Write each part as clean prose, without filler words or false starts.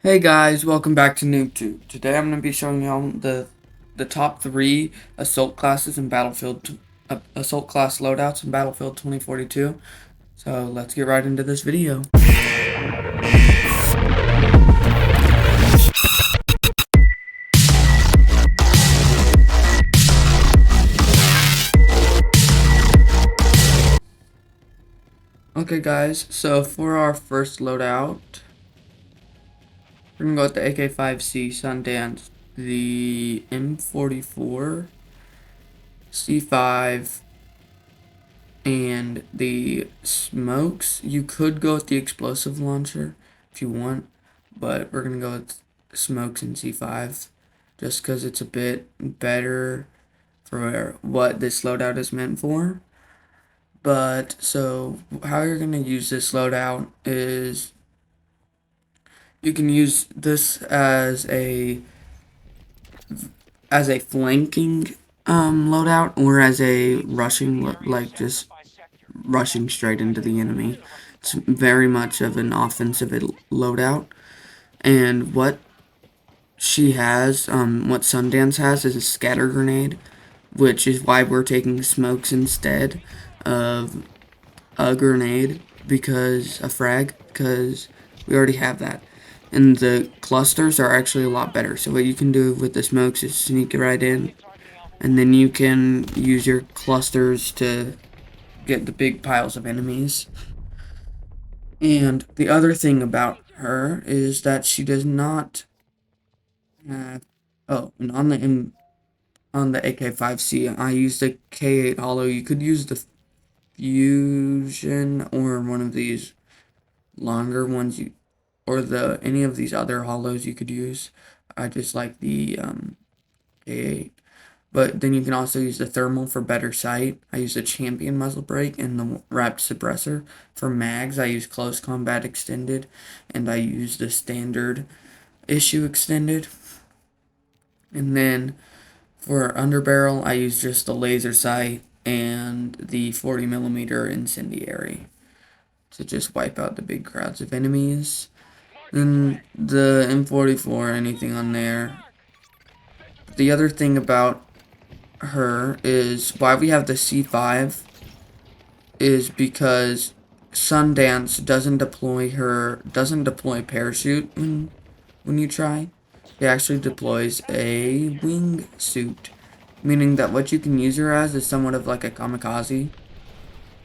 Hey guys, welcome back to NoobTube. Today I'm going to be showing y'all the top 3 assault classes in assault class loadouts in Battlefield 2042. So let's get right into this video. Okay guys, so for our first loadout, we're going to go with the AK-5C Sundance, the M44, C5, and the smokes. You could go with the explosive launcher if you want, but we're gonna go with smokes and C5 just because it's a bit better for what this loadout is meant for. But so how you're gonna use this loadout is you can use this as a flanking loadout, or as a rushing, like just rushing straight into the enemy. It's very much of an offensive loadout. And what what Sundance has is a scatter grenade, which is why we're taking smokes instead of a grenade, a frag, because we already have that. And the clusters are actually a lot better. So what you can do with the smokes is sneak right in, and then you can use your clusters to get the big piles of enemies. And the other thing about her is that she does not have. Oh, and on the AK-5C, I used the K8 Hollow. You could use the Fusion or one of these longer ones, or the any of these other hollows you could use. I just like the K8. But then you can also use the thermal for better sight. I use the champion muzzle brake and the wrapped suppressor. For mags, I use close combat extended, and I use the standard issue extended. And then for underbarrel, I use just the laser sight and the 40mm incendiary to just wipe out the big crowds of enemies. Then the M44, anything on there. The other thing about her is why we have the C5 is because Sundance doesn't deploy parachute when you try. It actually deploys a wingsuit, meaning that what you can use her as is somewhat of like a kamikaze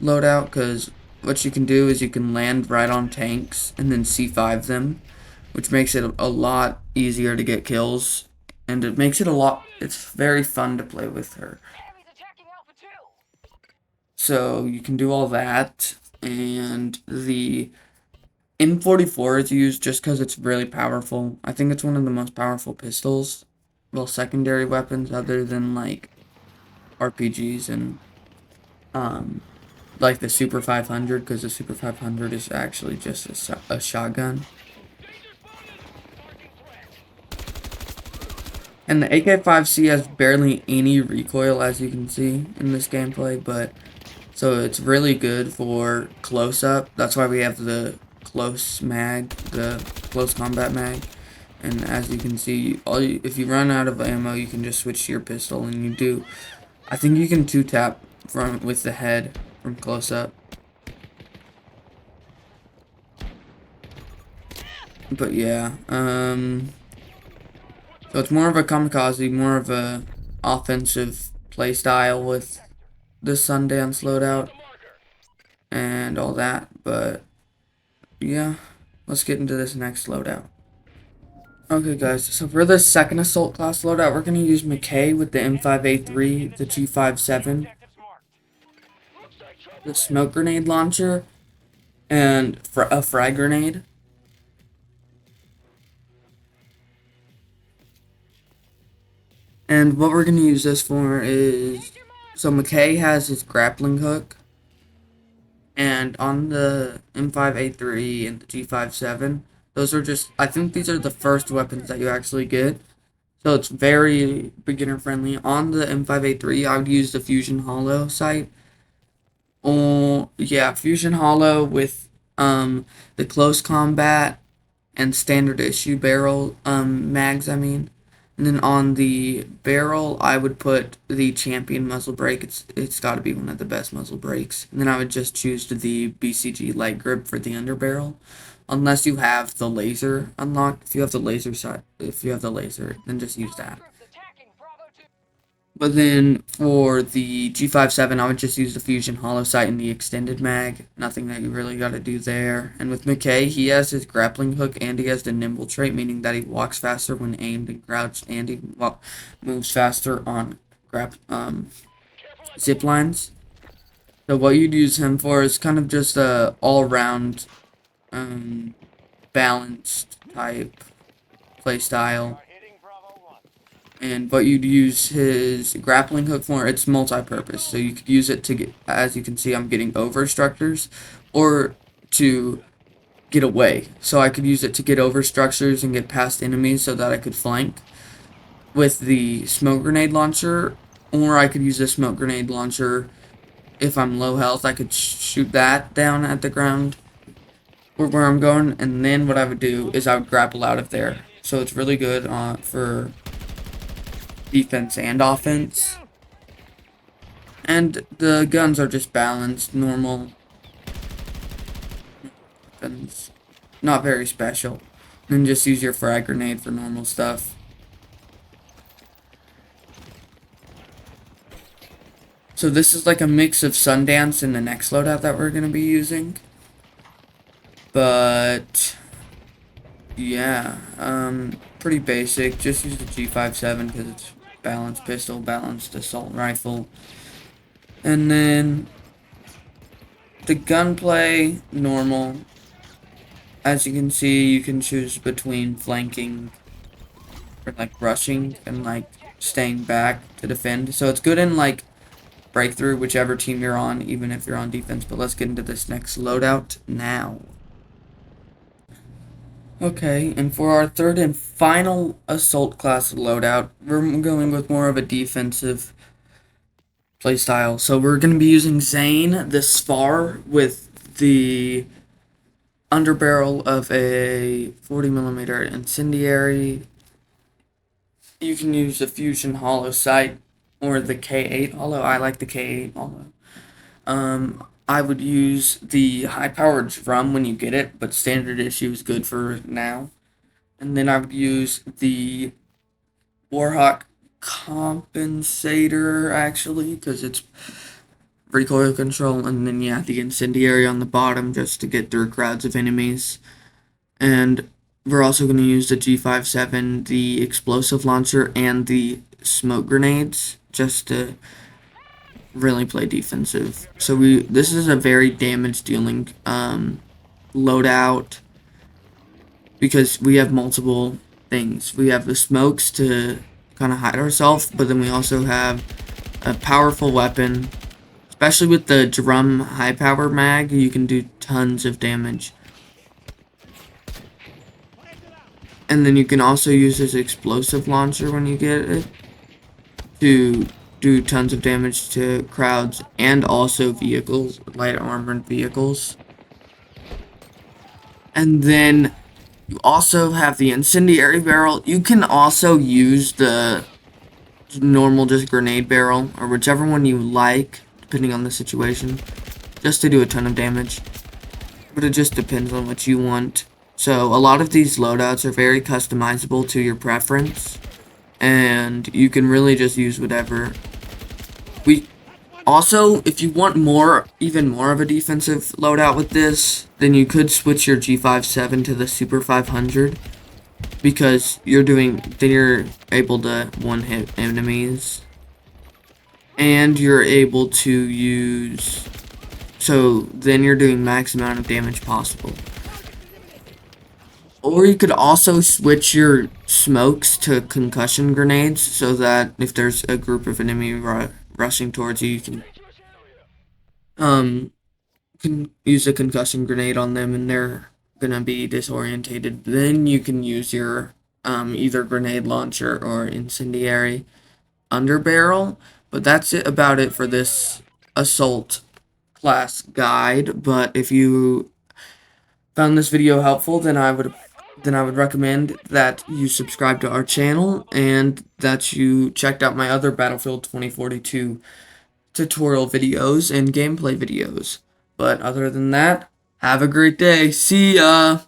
loadout, because what you can do is you can land right on tanks and then C5 them, which makes it a lot easier to get kills, and it's very fun to play with her. So you can do all that, and the M44 is used just because it's really powerful. I think it's one of the most powerful pistols, well, secondary weapons other than like RPGs and like the Super 500, because the Super 500 is actually just a shotgun. And the AK-5C has barely any recoil, as you can see in this gameplay, but so it's really good for close-up. That's why we have the close combat mag. And as you can see, if you run out of ammo, you can just switch to your pistol, and you do. I think you can two-tap with the head from close-up. But yeah, so it's more of a kamikaze, more of a offensive playstyle with the Sundance loadout and all that. But yeah, let's get into this next loadout. Okay guys, so for the second assault class loadout, we're going to use McKay with the M5A3, the G57, the smoke grenade launcher, and a frag grenade. And what we're going to use this for is, so McKay has his grappling hook, and on the M5A3 and the G57, those are just, I think these are the first weapons that you actually get. So it's very beginner friendly. On the M5A3, I would use the Fusion Hollow sight. Oh, yeah, Fusion Hollow with the close combat and standard issue barrel mags, I mean. And then on the barrel, I would put the champion muzzle brake. It's got to be one of the best muzzle brakes. And then I would just choose the BCG light grip for the underbarrel, unless you have the laser unlocked. If you have the laser side, if you have the laser, then just use that. But then for the G57, I would just use the Fusion Hollow Sight and the extended mag. Nothing that you really got to do there. And with McKay, he has his grappling hook and he has the nimble trait, meaning that he walks faster when aimed and crouched, and he moves faster on zip lines. So what you'd use him for is kind of just a all-around balanced type playstyle. And what you'd use his grappling hook for, it's multi-purpose. So you could use it to get, as you can see, I'm getting over structures, or to get away. So I could use it to get over structures and get past enemies so that I could flank with the smoke grenade launcher, or I could use the smoke grenade launcher if I'm low health. I could shoot that down at the ground or where I'm going, and then what I would do is I would grapple out of there. So it's really good for defense and offense. And the guns are just balanced, normal weapons. Not very special. Then just use your frag grenade for normal stuff. So this is like a mix of Sundance and the next loadout that we're going to be using. But yeah, pretty basic. Just use the G57 because it's balanced pistol, balanced assault rifle. And then the gunplay, normal. As you can see, you can choose between flanking or like rushing and like staying back to defend. So it's good in like breakthrough, whichever team you're on, even if you're on defense. But let's get into this next loadout now. Okay, and for our third and final assault class loadout, we're going with more of a defensive playstyle. So we're going to be using Zane, the Spar, with the underbarrel of a 40mm incendiary. You can use the Fusion Hollow Sight or the K8 Hollow. I like the K8 Hollow. I would use the high-powered drum when you get it, but standard issue is good for now. And then I would use the Warhawk compensator, actually, because it's recoil control. And then, yeah, the incendiary on the bottom just to get through crowds of enemies. And we're also going to use the G57, the explosive launcher, and the smoke grenades just to really play defensive. So this is a very damage dealing loadout because we have multiple things. We have the smokes to kind of hide ourselves, but then we also have a powerful weapon, especially with the drum high power mag. You can do tons of damage. And then you can also use this explosive launcher when you get it to do tons of damage to crowds and also vehicles, light armored vehicles. And then you also have the incendiary barrel. You can also use the normal just grenade barrel or whichever one you like, depending on the situation, just to do a ton of damage. But it just depends on what you want. So a lot of these loadouts are very customizable to your preference, and you can really just use whatever. We also, if you want even more of a defensive loadout with this, then you could switch your G57 to the Super 500, because then you're able to one-hit enemies, and you're able to use, so then you're doing max amount of damage possible. Or you could also switch your smokes to concussion grenades, so that if there's a group of enemy rushing towards you, you can use a concussion grenade on them and they're gonna be disorientated. Then you can use your either grenade launcher or incendiary underbarrel. But that's about it for this assault class guide. But if you found this video helpful, then I would then I would recommend that you subscribe to our channel and that you checked out my other Battlefield 2042 tutorial videos and gameplay videos. But other than that, have a great day. See ya!